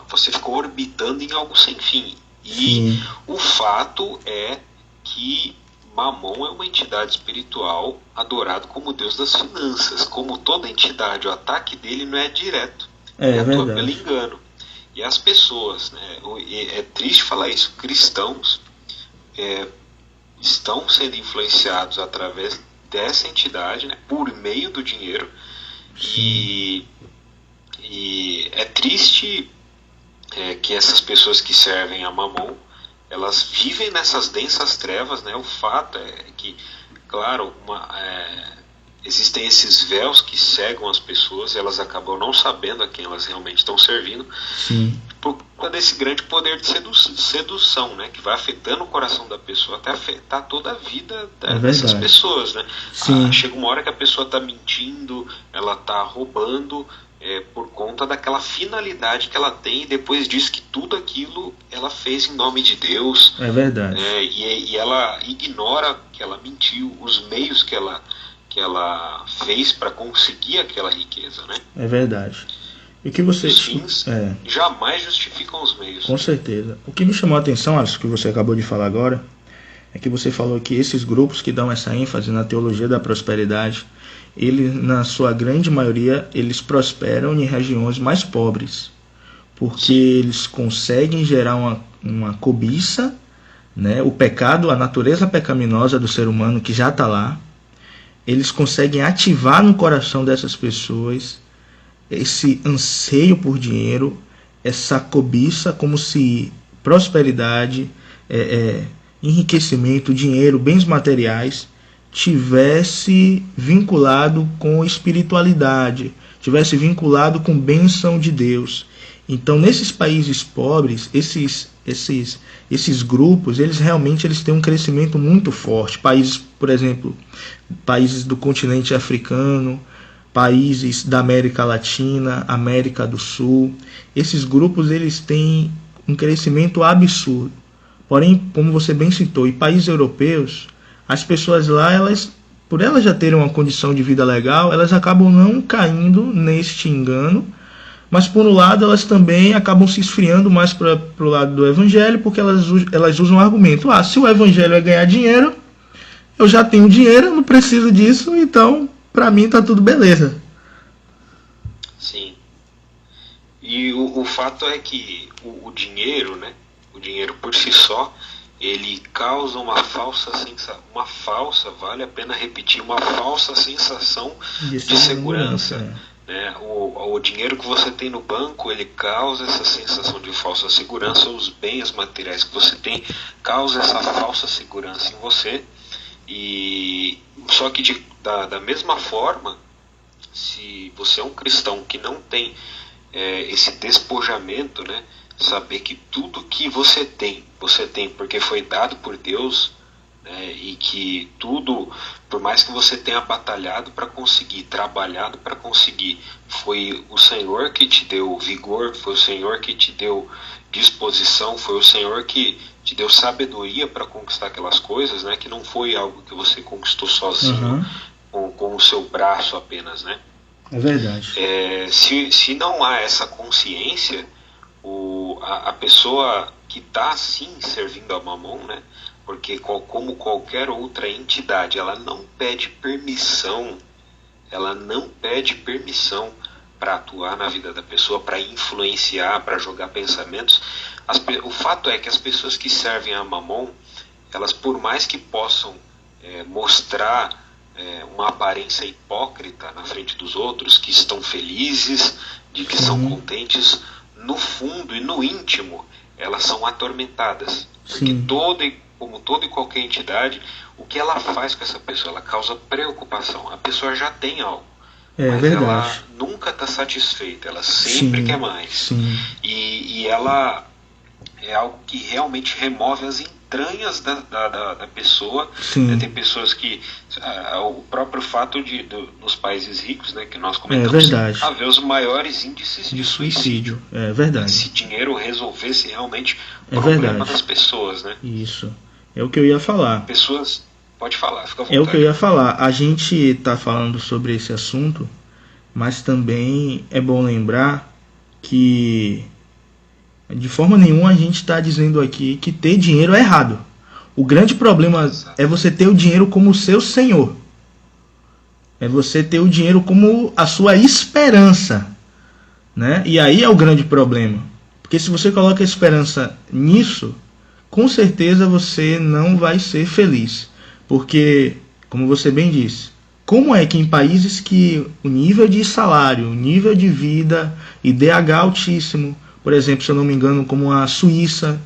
você fica orbitando em algo sem fim. E o fato é que Mamon é uma entidade espiritual adorado como Deus das finanças. Como toda entidade, o ataque dele não é direto, atua pelo engano. E as pessoas, né, é triste falar isso, cristãos estão sendo influenciados através dessa entidade, né, por meio do dinheiro. E é triste que essas pessoas que servem a Mamon, elas vivem nessas densas trevas, né? O fato é que, claro, existem esses véus que cegam as pessoas, e elas acabam não sabendo a quem elas realmente estão servindo, por conta desse grande poder de sedução, né? Que vai afetando o coração da pessoa até afetar toda a vida dessas pessoas, né? Chega uma hora que a pessoa está mentindo, ela está roubando, por conta daquela finalidade que ela tem, e depois diz que tudo aquilo ela fez em nome de Deus. É verdade. E ela ignora que ela mentiu, os meios que ela fez para conseguir aquela riqueza, né? É verdade. E que você... Os fins jamais justificam os meios. Com certeza. O que me chamou a atenção, Alisson, que você acabou de falar agora, é que você falou que esses grupos que dão essa ênfase na teologia da prosperidade, na sua grande maioria, eles prosperam em regiões mais pobres, porque eles conseguem gerar uma cobiça, né? O pecado, a natureza pecaminosa do ser humano que já está lá, eles conseguem ativar no coração dessas pessoas esse anseio por dinheiro, essa cobiça, como se prosperidade, enriquecimento, dinheiro, bens materiais tivesse vinculado com espiritualidade, tivesse vinculado com bênção de Deus. Então, nesses países pobres, esses grupos, eles realmente têm um crescimento muito forte. Países, por exemplo, países do continente africano, países da América Latina, América do Sul, esses grupos eles têm um crescimento absurdo. Porém, como você bem citou, em países europeus, as pessoas lá, por elas já terem uma condição de vida legal, elas acabam não caindo neste engano, mas por um lado elas também acabam se esfriando mais para o lado do evangelho, porque elas usam o argumento: se o evangelho é ganhar dinheiro, eu já tenho dinheiro, eu não preciso disso, então para mim está tudo beleza. Sim. E o fato é que o dinheiro, né, o dinheiro por si só, ele causa uma falsa vale a pena repetir, uma falsa sensação de segurança. Né? O dinheiro que você tem no banco, ele causa essa sensação de falsa segurança. Os bens materiais que você tem causam essa falsa segurança em você. E só que da mesma forma, se você é um cristão que não tem esse despojamento, né? Saber que tudo que você tem porque foi dado por Deus, né, e que tudo, por mais que você tenha batalhado para conseguir, trabalhado para conseguir, foi o Senhor que te deu vigor, foi o Senhor que te deu disposição, foi o Senhor que te deu sabedoria para conquistar aquelas coisas, né, que não foi algo que você conquistou sozinho, com o seu braço apenas, né? É verdade. Se não há essa consciência, a pessoa que está assim servindo a Mamon, né? Porque como qualquer outra entidade, ela não pede permissão ela não pede permissão para atuar na vida da pessoa, para influenciar, para jogar pensamentos. O fato é que as pessoas que servem a Mamon, elas, por mais que possam mostrar uma aparência hipócrita na frente dos outros, que estão felizes, de que são contentes, no fundo e no íntimo, elas são atormentadas. Porque como toda e qualquer entidade, o que ela faz com essa pessoa? Ela causa preocupação. A pessoa já tem algo, mas verdade. Ela nunca está satisfeita, ela sempre quer mais. E ela é algo que realmente remove as entranhas da pessoa. Tem pessoas que o próprio fato nos países ricos, né, que nós comentamos, haver os maiores índices de suicídio. É verdade. Se dinheiro resolvesse realmente o problema das pessoas, né? Isso. É o que eu ia falar. Pessoas... Pode falar, fica à vontade. É o que eu ia falar. A gente está falando sobre esse assunto, mas também é bom lembrar que de forma nenhuma a gente está dizendo aqui que ter dinheiro é errado. O grande problema é você ter o dinheiro como seu senhor. É você ter o dinheiro como a sua esperança, né? E aí é o grande problema. Porque se você coloca a esperança nisso, com certeza você não vai ser feliz. Porque, como você bem disse, como é que em países que o nível de salário, o nível de vida, IDH altíssimo, por exemplo, se eu não me engano, como a Suíça,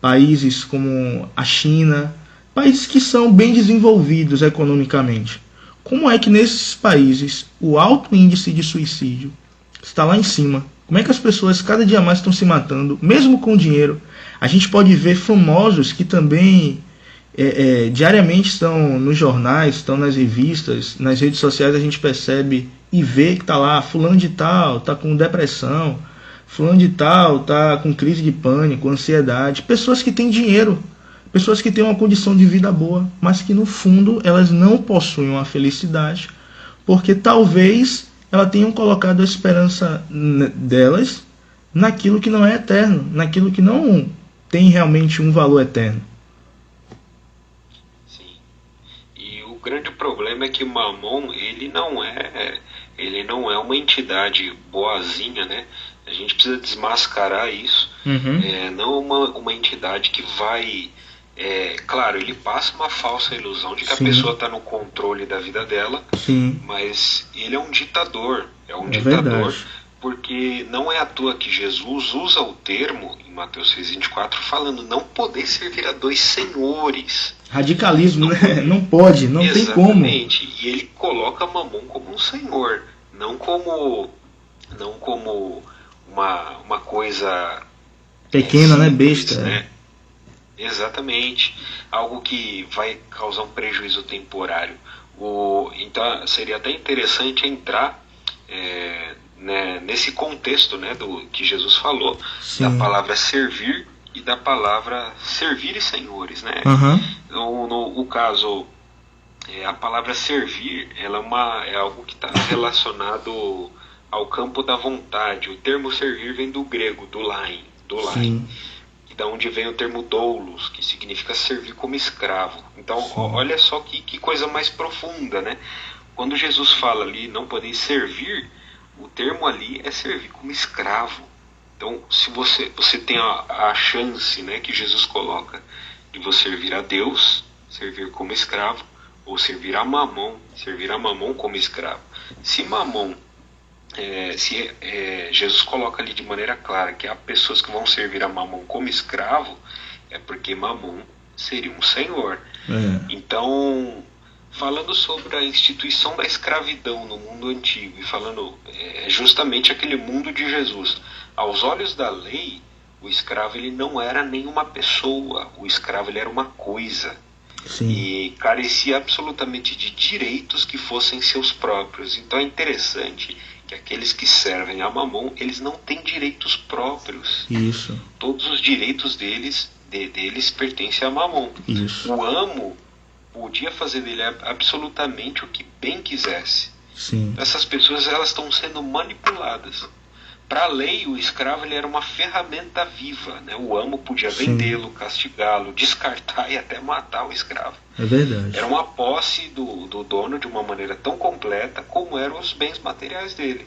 países como a China, países que são bem desenvolvidos economicamente, como é que nesses países o alto índice de suicídio está lá em cima? Como é que as pessoas cada dia mais estão se matando, mesmo com dinheiro? A gente pode ver famosos que também diariamente estão nos jornais, estão nas revistas, nas redes sociais. A gente percebe e vê que está lá, fulano de tal está com depressão, fulano de tal está com crise de pânico, ansiedade. Pessoas que têm dinheiro, pessoas que têm uma condição de vida boa, mas que no fundo elas não possuem uma felicidade, porque talvez elas tenham colocado a esperança delas naquilo que não é eterno, naquilo que não tem realmente um valor eterno. Sim. E o grande problema é que Mamon, ele não é uma entidade boazinha, né? A gente precisa desmascarar isso. Não uma entidade que vai... claro, ele passa uma falsa ilusão de que a pessoa está no controle da vida dela, mas ele é um ditador. É um ditador, porque não é à toa que Jesus usa o termo, em Mateus 6,24, falando não poder servir a dois senhores. Radicalismo, né? Não pode, não tem como. Exatamente. E ele coloca Mamon como um senhor, não como uma coisa pequena, simples, né? Besta. Né? Exatamente. Algo que vai causar um prejuízo temporário. Então seria até interessante entrar nesse contexto, né, do que Jesus falou, da palavra servir e da palavra servir e senhores, né? No caso, a palavra servir, ela é algo que está relacionado ao campo da vontade. O termo servir vem do grego, do lain, da onde vem o termo doulos, que significa servir como escravo. Então, olha só que coisa mais profunda, né? Quando Jesus fala ali, não podem servir, o termo ali é servir como escravo. Então, se você tem a chance, né, que Jesus coloca de você servir a Deus, servir como escravo, ou servir a Mamon como escravo. Se Mamon, Jesus coloca ali de maneira clara que há pessoas que vão servir a Mamon como escravo, é porque Mamon seria um senhor. Então, falando sobre a instituição da escravidão no mundo antigo, e falando justamente aquele mundo de Jesus, aos olhos da lei, o escravo ele não era nenhuma pessoa, o escravo ele era uma coisa. E carecia absolutamente de direitos que fossem seus próprios. Então é interessante que aqueles que servem a Mamon, eles não têm direitos próprios. Todos os direitos deles pertencem a Mamon. O amo podia fazer dele absolutamente o que bem quisesse. Essas pessoas elas estão sendo manipuladas. para a lei, o escravo ele era uma ferramenta viva, né? O amo podia vendê-lo, castigá-lo, descartar e até matar o escravo. É verdade. Era uma posse do dono de uma maneira tão completa como eram os bens materiais dele.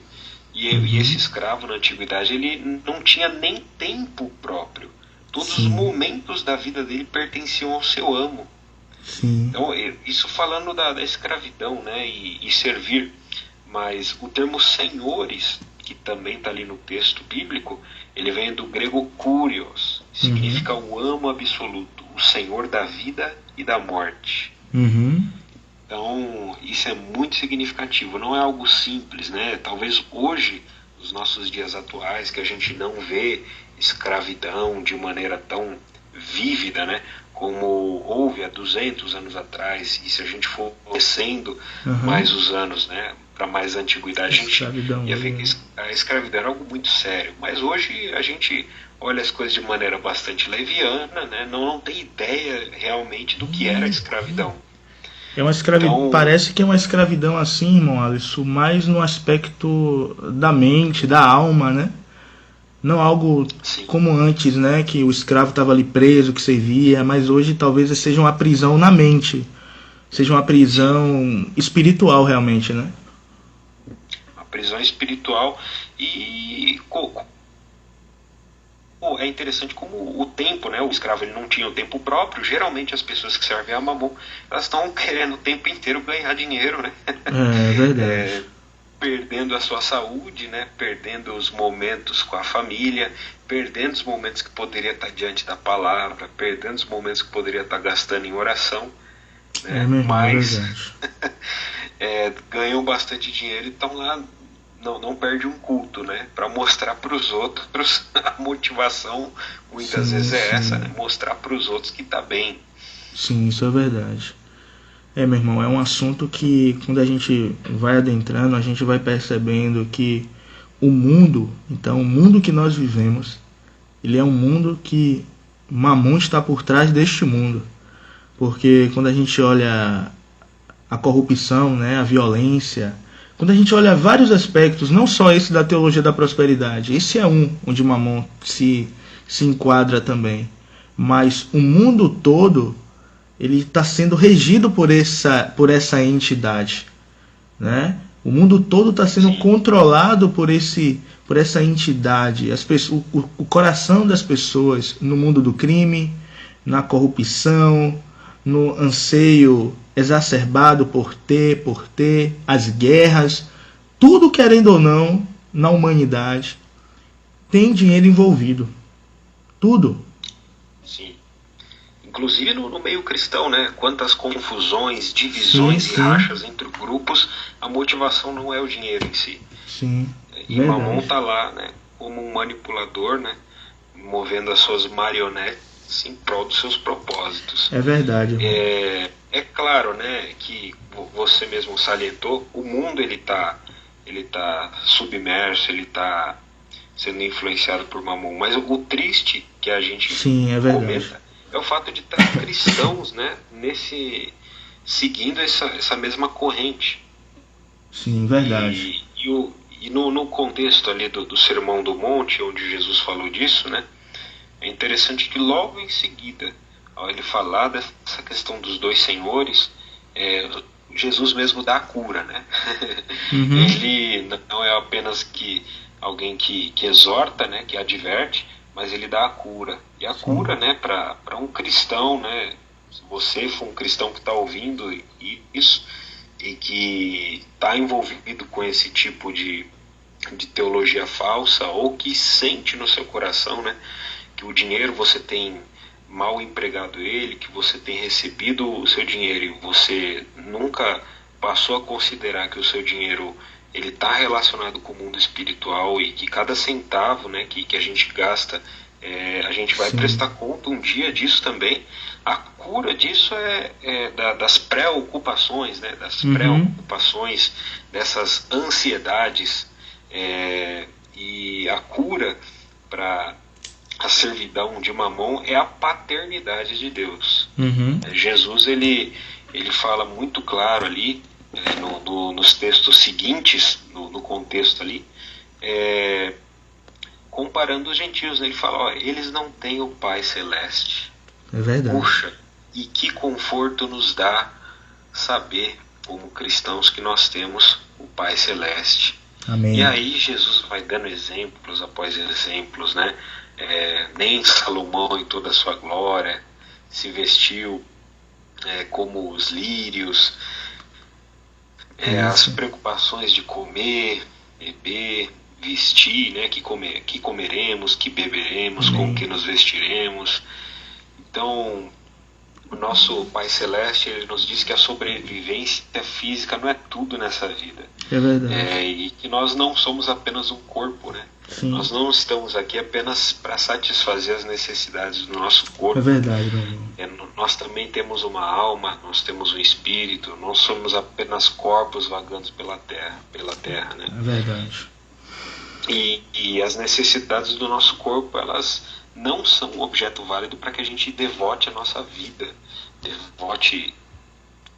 E esse escravo na antiguidade ele não tinha nem tempo próprio. Todos os momentos da vida dele pertenciam ao seu amo. Sim. Então, isso falando da escravidão, né, e servir. Mas o termo senhores, que também está ali no texto bíblico, ele vem do grego kurios, significa o amo absoluto, o senhor da vida e da morte. Então, isso é muito significativo, não é algo simples, né? Talvez hoje, nos nossos dias atuais, que a gente não vê escravidão de maneira tão vívida, né? Como houve há 200 anos atrás, e se a gente for descendo mais os anos, né? Para mais antiguidade, a gente ia ver que a escravidão era algo muito sério. Mas hoje a gente olha as coisas de maneira bastante leviana, né? Não tem ideia realmente do que era a escravidão. É uma escravidão, então, parece que é uma escravidão assim, irmão Alisson, mais no aspecto da mente, da alma, né? Não algo como antes, né? Que o escravo estava ali preso, que servia, mas hoje talvez seja uma prisão na mente, seja uma prisão espiritual realmente, né? Uma prisão espiritual e é interessante como o tempo, né? O escravo ele não tinha o tempo próprio. Geralmente as pessoas que servem a Mamon, elas estão querendo o tempo inteiro ganhar dinheiro, né? É verdade. Perdendo a sua saúde, né? Perdendo os momentos com a família, perdendo os momentos que poderia estar diante da palavra, perdendo os momentos que poderia estar gastando em oração, né? Mas ganham bastante dinheiro e estão lá. Não perde um culto, né? Para mostrar para os outros, a motivação muitas vezes é essa, né? Mostrar para os outros que está bem. Sim, isso é verdade. Meu irmão, é um assunto que quando a gente vai adentrando, a gente vai percebendo que o mundo que nós vivemos, ele é um mundo que Mamon está por trás deste mundo. Porque quando a gente olha a corrupção, né, a violência, quando a gente olha vários aspectos, não só esse da teologia da prosperidade, esse é um onde Mamon se enquadra também, mas o mundo todo ele está sendo regido por essa entidade, né? O mundo todo está sendo controlado por essa entidade. O coração das pessoas no mundo do crime, na corrupção, no anseio exacerbado por ter, as guerras, tudo, querendo ou não, na humanidade tem dinheiro envolvido. Tudo. Sim. Inclusive no meio cristão, né? Quantas confusões, divisões e rachas entre grupos, a motivação não é o dinheiro em si. Sim. E Mamon está lá, né? Como um manipulador, né? Movendo as suas marionetes em prol dos seus propósitos. É verdade. É claro, né, que você mesmo salientou, o mundo ele tá submerso, ele está sendo influenciado por Mamon, mas o triste que a gente comenta é o fato de estar cristãos, né, seguindo essa mesma corrente. Sim, verdade. E no contexto ali do Sermão do Monte, onde Jesus falou disso, né, é interessante que logo em seguida, ao ele falar dessa questão dos dois senhores, Jesus mesmo dá a cura, né? Ele não é apenas alguém que exorta, né, que adverte, mas ele dá a cura. E a cura, né, para um cristão, né, se você for um cristão que está ouvindo isso e que está envolvido com esse tipo de teologia falsa, ou que sente no seu coração, né, que o dinheiro você tem mal empregado ele, que você tem recebido o seu dinheiro e você nunca passou a considerar que o seu dinheiro ele está relacionado com o mundo espiritual e que cada centavo, né, que a gente gasta, a gente vai prestar conta um dia disso também. A cura disso das preocupações, né, das preocupações, dessas ansiedades, e a cura para a servidão de Mamon é a paternidade de Deus. Jesus ele fala muito claro ali, nos textos seguintes, no contexto ali, comparando os gentios, né? Ele fala, ó, eles não têm o Pai Celeste. É verdade. Puxa, e que conforto nos dá saber, como cristãos, que nós temos o Pai Celeste. Amém. E aí Jesus vai dando exemplos após exemplos, né? Nem Salomão em toda a sua glória se vestiu como os lírios. As preocupações de comer, beber, vestir, né? Que comeremos, que beberemos, Amém. com que nos vestiremos. Então, o nosso Pai Celeste, ele nos diz que a sobrevivência física não é tudo nessa vida. É verdade. E que nós não somos apenas um corpo, né? Sim. Nós não estamos aqui apenas para satisfazer as necessidades do nosso corpo. É verdade, meu irmão. Nós também temos uma alma, nós temos um espírito, não somos apenas corpos vagando pela terra, né? É verdade. E as necessidades do nosso corpo, elas não são um objeto válido para que a gente devote a nossa vida, devote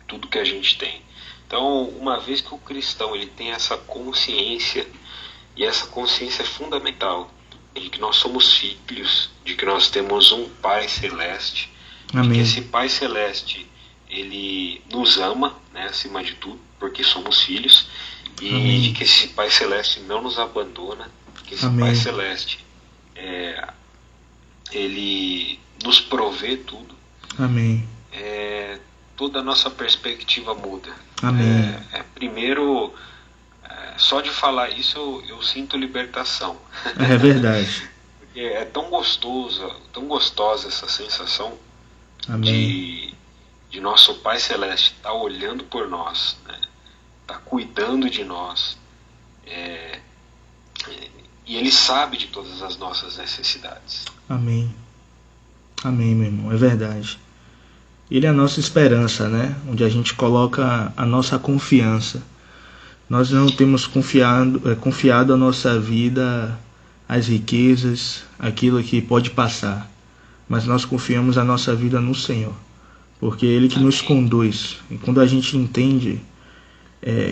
tudo que a gente tem. Então, uma vez que o cristão ele tem essa consciência, e essa consciência é fundamental, de que nós somos filhos, de que nós temos um Pai Celeste, Amém. de que esse Pai Celeste ele nos ama, né, acima de tudo, porque somos filhos, e Amém. de que esse Pai Celeste não nos abandona, que esse Amém. Pai Celeste ele nos provê tudo. Amém. Toda a nossa perspectiva muda. Amém. Primeiro, só de falar isso eu sinto libertação. É verdade. É tão gostosa essa sensação Amém. de nosso Pai Celeste estar olhando por nós, né? Tá cuidando de nós, e Ele sabe de todas as nossas necessidades. Amém. Amém, meu irmão, é verdade. Ele é a nossa esperança, né? Onde a gente coloca a nossa confiança. Nós não temos confiado a nossa vida às riquezas, aquilo que pode passar, mas nós confiamos a nossa vida no Senhor, porque é Ele que nos conduz. E quando a gente entende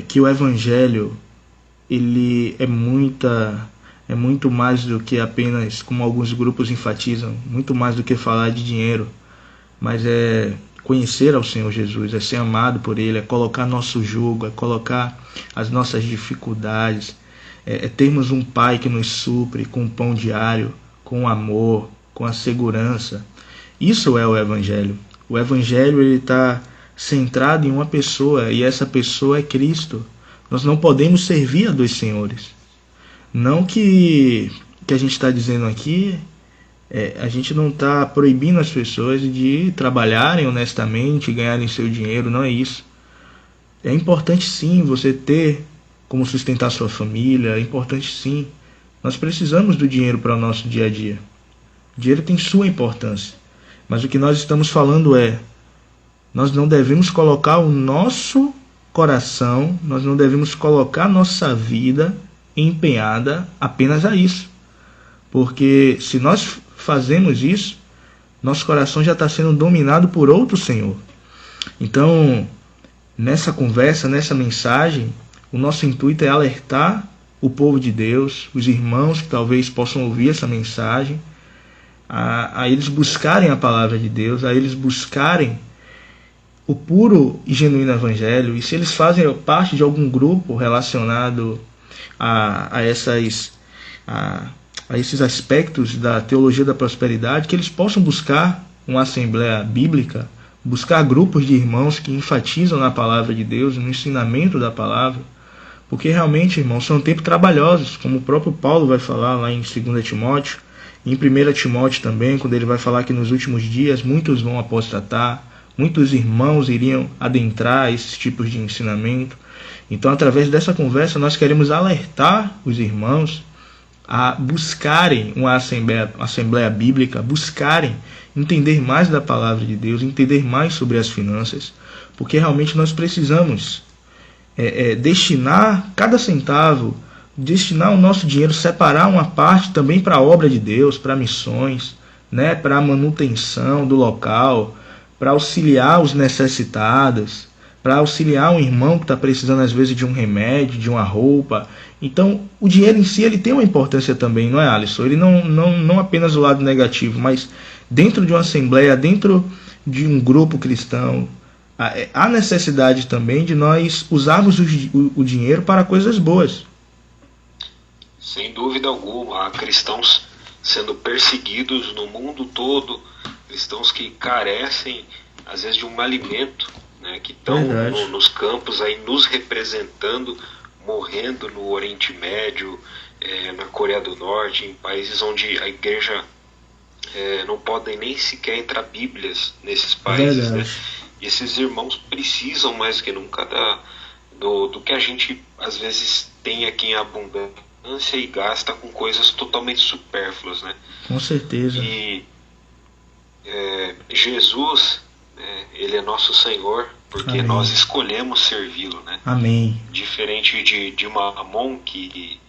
que o Evangelho ele é muito mais do que apenas, como alguns grupos enfatizam, muito mais do que falar de dinheiro, mas é conhecer ao Senhor Jesus, é ser amado por Ele, é colocar nosso jugo, é colocar as nossas dificuldades, é termos um Pai que nos supre com o pão diário, com o amor, com a segurança. Isso é o Evangelho. O Evangelho ele está centrado em uma pessoa, e essa pessoa é Cristo. Nós não podemos servir a dois senhores. Não que a gente está dizendo aqui, a gente não está proibindo as pessoas de trabalharem honestamente, ganharem seu dinheiro, não é isso. É importante sim você ter como sustentar sua família, é importante sim. Nós precisamos do dinheiro para o nosso dia a dia. O dinheiro tem sua importância, mas o que nós estamos falando nós não devemos colocar o nosso coração, nós não devemos colocar nossa vida empenhada apenas a isso. Porque se nós fazemos isso, nosso coração já está sendo dominado por outro Senhor. Então, nessa conversa, nessa mensagem, o nosso intuito é alertar o povo de Deus, os irmãos que talvez possam ouvir essa mensagem, a eles buscarem a palavra de Deus, a eles buscarem o puro e genuíno Evangelho. E se eles fazem parte de algum grupo relacionado a esses aspectos da teologia da prosperidade, que eles possam buscar uma assembleia bíblica, buscar grupos de irmãos que enfatizam na palavra de Deus, no ensinamento da palavra, porque realmente, irmãos, são tempos trabalhosos, como o próprio Paulo vai falar lá em 2 Timóteo, em 1 Timóteo também, quando ele vai falar que nos últimos dias muitos vão apostatar, muitos irmãos iriam adentrar esses tipos de ensinamento. Então, através dessa conversa, nós queremos alertar os irmãos a buscarem uma assembleia bíblica, buscarem entender mais da palavra de Deus, entender mais sobre as finanças, porque realmente nós precisamos destinar cada centavo, destinar o nosso dinheiro, separar uma parte também para a obra de Deus, para missões, né, para a manutenção do local, para auxiliar os necessitados, para auxiliar um irmão que está precisando às vezes de um remédio, de uma roupa. Então o dinheiro em si ele tem uma importância também, não é, Alisson? Ele não apenas o lado negativo, mas dentro de uma assembleia, dentro de um grupo cristão, há necessidade também de nós usarmos o dinheiro para coisas boas. Sem dúvida alguma, há cristãos sendo perseguidos no mundo todo, cristãos que carecem às vezes de um alimento, né, que estão nos campos aí nos representando, morrendo no Oriente Médio, na Coreia do Norte, em países onde a igreja não podem nem sequer entrar bíblias nesses países, né? E esses irmãos precisam mais que nunca do que a gente às vezes tem aqui em abundância e gasta com coisas totalmente supérfluas, né? Com certeza. E Jesus, ele é nosso Senhor, porque Amém. nós escolhemos servi-lo, né? Amém. Diferente de Mamon que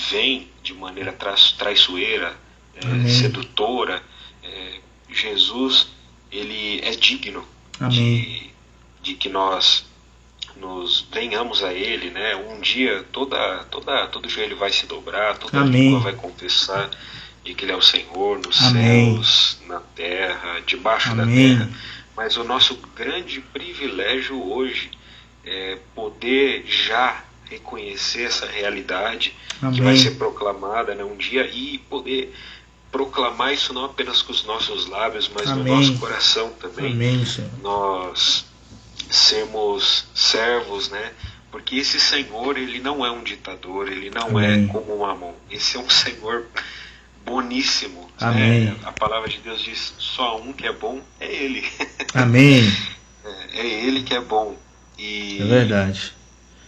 vem de maneira traiçoeira, sedutora, Jesus, ele é digno de que nós nos venhamos a ele, né? Um dia todo joelho vai se dobrar, toda língua vai confessar de que ele é o Senhor nos céus, na terra, debaixo da terra. Mas o nosso grande privilégio hoje é poder já reconhecer essa realidade que vai ser proclamada, né, um dia, e poder proclamar isso não apenas com os nossos lábios, mas no nosso coração também. Amém, Senhor. Nós sermos servos, né? Porque esse Senhor, ele não é um ditador, ele não é como um Mamon. Esse é um Senhor boníssimo. Amém. A palavra de Deus diz: só um que é bom é Ele. Amém. É Ele que é bom. E é verdade.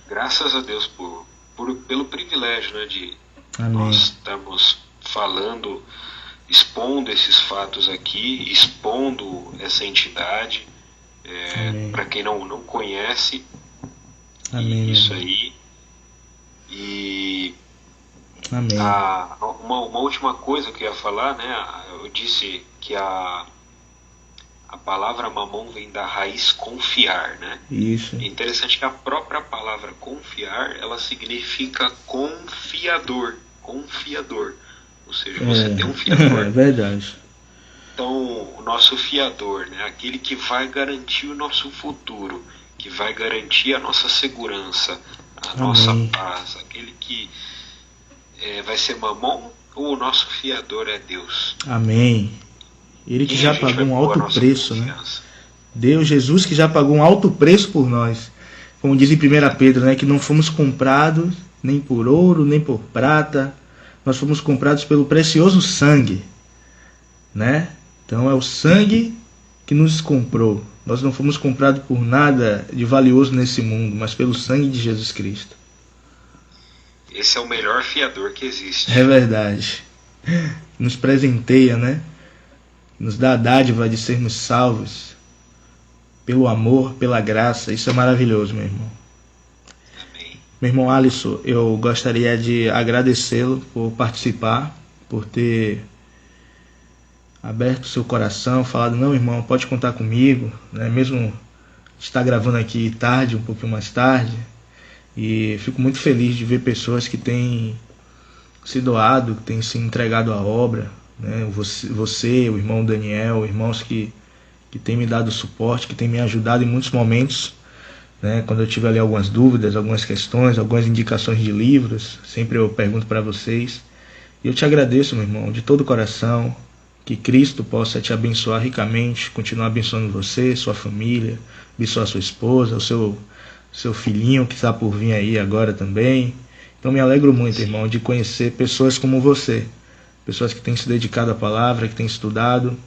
Graças a Deus pelo privilégio, né, de Amém. Nós estarmos falando, expondo esses fatos aqui, expondo essa entidade, para quem não conhece. Amém. Isso aí. E Amém. Uma última coisa que eu ia falar, né? Eu disse que a palavra mamon vem da raiz confiar, né? Isso. É interessante que a própria palavra confiar, ela significa confiador. Ou seja, você tem um fiador. É verdade. Então, o nosso fiador, né? Aquele que vai garantir o nosso futuro, que vai garantir a nossa segurança, a nossa paz, aquele que vai ser mamon, ou o nosso fiador é Deus. Amém. Ele que já pagou um alto preço, né? Deus, Jesus, que já pagou um alto preço por nós. Como diz em 1 Pedro, né? Que não fomos comprados nem por ouro, nem por prata. Nós fomos comprados pelo precioso sangue, né? Então é o sangue que nos comprou. Nós não fomos comprados por nada de valioso nesse mundo, mas pelo sangue de Jesus Cristo. Esse é o melhor fiador que existe. É verdade. Nos presenteia, né? Nos dá a dádiva de sermos salvos pelo amor, pela graça. Isso é maravilhoso, meu irmão. Amém. Meu irmão Alisson, eu gostaria de agradecê-lo por participar, por ter aberto seu coração, falado: não, irmão, pode contar comigo, né? Mesmo estar gravando aqui tarde, um pouquinho mais tarde. E fico muito feliz de ver pessoas que têm se doado, que têm se entregado à obra, né? Você, o irmão Daniel, irmãos que têm me dado suporte, que têm me ajudado em muitos momentos, né? Quando eu tive ali algumas dúvidas, algumas questões, algumas indicações de livros, sempre eu pergunto para vocês. E eu te agradeço, meu irmão, de todo o coração. Que Cristo possa te abençoar ricamente, continuar abençoando você, sua família, abençoar sua esposa, o seu filhinho que está por vir aí agora também. Então me alegro muito, irmão, de conhecer pessoas como você, pessoas que têm se dedicado à palavra, que têm estudado.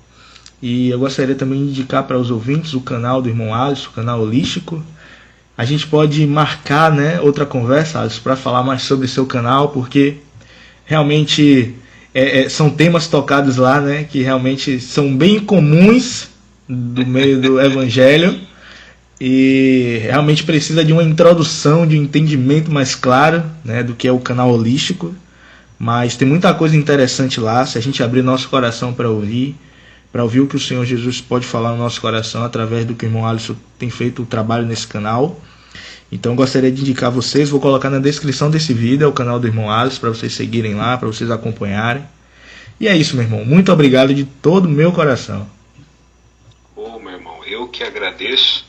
E eu gostaria também de indicar para os ouvintes o canal do irmão Alisson, o canal Holístico. A gente pode marcar, né, outra conversa, Alisson, para falar mais sobre seu canal, porque realmente são temas tocados lá, né, que realmente são bem comuns do meio do Evangelho. E realmente precisa de uma introdução, de um entendimento mais claro, né, do que é o canal Holístico. Mas tem muita coisa interessante lá, se a gente abrir nosso coração para ouvir. para ouvir o que o Senhor Jesus pode falar no nosso coração através do que o irmão Alisson tem feito o trabalho nesse canal. Então gostaria de indicar vocês, vou colocar na descrição desse vídeo o canal do irmão Alisson para vocês seguirem lá, para vocês acompanharem. E é isso, meu irmão. Muito obrigado de todo o meu coração. Meu irmão, eu que agradeço,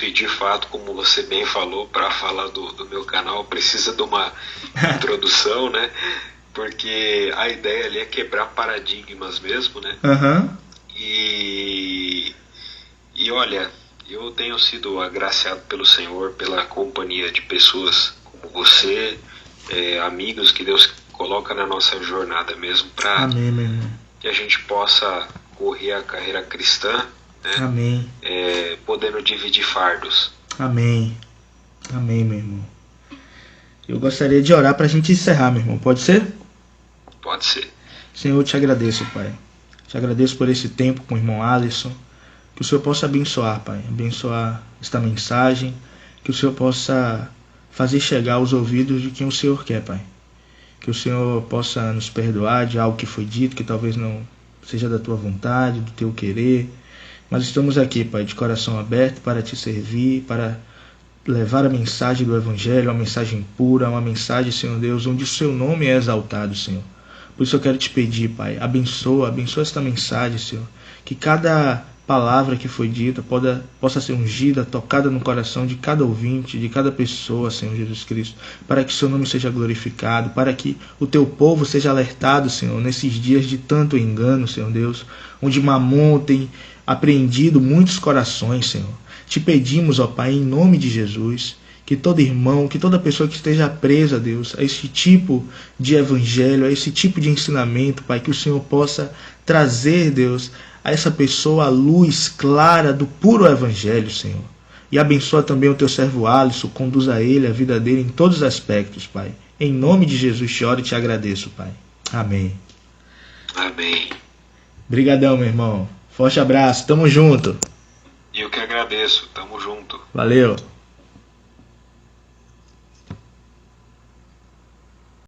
e de fato, como você bem falou, para falar do meu canal precisa de uma introdução, né? Porque a ideia ali é quebrar paradigmas mesmo, né? E olha, eu tenho sido agraciado pelo Senhor, pela companhia de pessoas como você, amigos que Deus coloca na nossa jornada mesmo, para que a gente possa correr a carreira cristã, né? Amém. Podendo dividir fardos. Amém. Amém, meu irmão. Eu gostaria de orar para a gente encerrar, meu irmão. Pode ser? Pode ser. Senhor, eu te agradeço, Pai. Te agradeço por esse tempo com o irmão Alisson. Que o Senhor possa abençoar, Pai. Abençoar esta mensagem. Que o Senhor possa fazer chegar aos ouvidos de quem o Senhor quer, Pai. Que o Senhor possa nos perdoar de algo que foi dito, que talvez não seja da tua vontade, do teu querer. Mas estamos aqui, Pai, de coração aberto para te servir, para levar a mensagem do Evangelho, uma mensagem pura, uma mensagem, Senhor Deus, onde o seu nome é exaltado, Senhor. Por isso eu quero te pedir, Pai, abençoa esta mensagem, Senhor. Que cada palavra que foi dita possa ser ungida, tocada no coração de cada ouvinte, de cada pessoa, Senhor Jesus Cristo, para que o seu nome seja glorificado, para que o teu povo seja alertado, Senhor, nesses dias de tanto engano, Senhor Deus, onde Mamon tem apreendido muitos corações, Senhor. Te pedimos, ó Pai, em nome de Jesus, que todo irmão, que toda pessoa que esteja presa, Deus, a esse tipo de evangelho, a esse tipo de ensinamento, Pai, que o Senhor possa trazer, Deus, a essa pessoa a luz clara do puro evangelho, Senhor. E abençoa também o teu servo Alisson, conduza ele, a vida dele em todos os aspectos, Pai. Em nome de Jesus te oro e te agradeço, Pai. Amém. Amém. Obrigadão, meu irmão. Forte abraço, tamo junto. Eu que agradeço, tamo junto. Valeu.